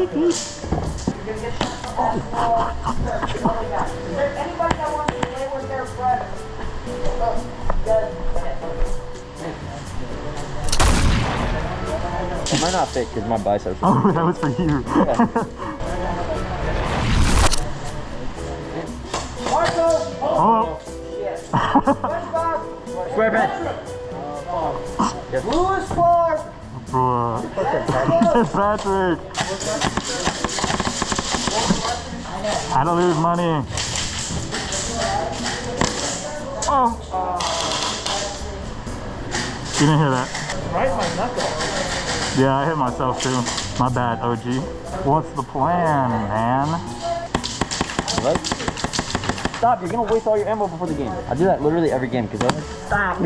anybody that wants to play with their friends? It might not fit because my biceps. Oh, that was for you. Marco! Oh. Square bench. Lewis Clark! Bruh. Patrick. How to lose money. Oh. You didn't hear that? Right my knuckle. Yeah, I hit myself too. My bad, OG. What's the plan, man? What? Stop, you're gonna waste all your ammo before the game. I do that literally every game because I'm like, stop.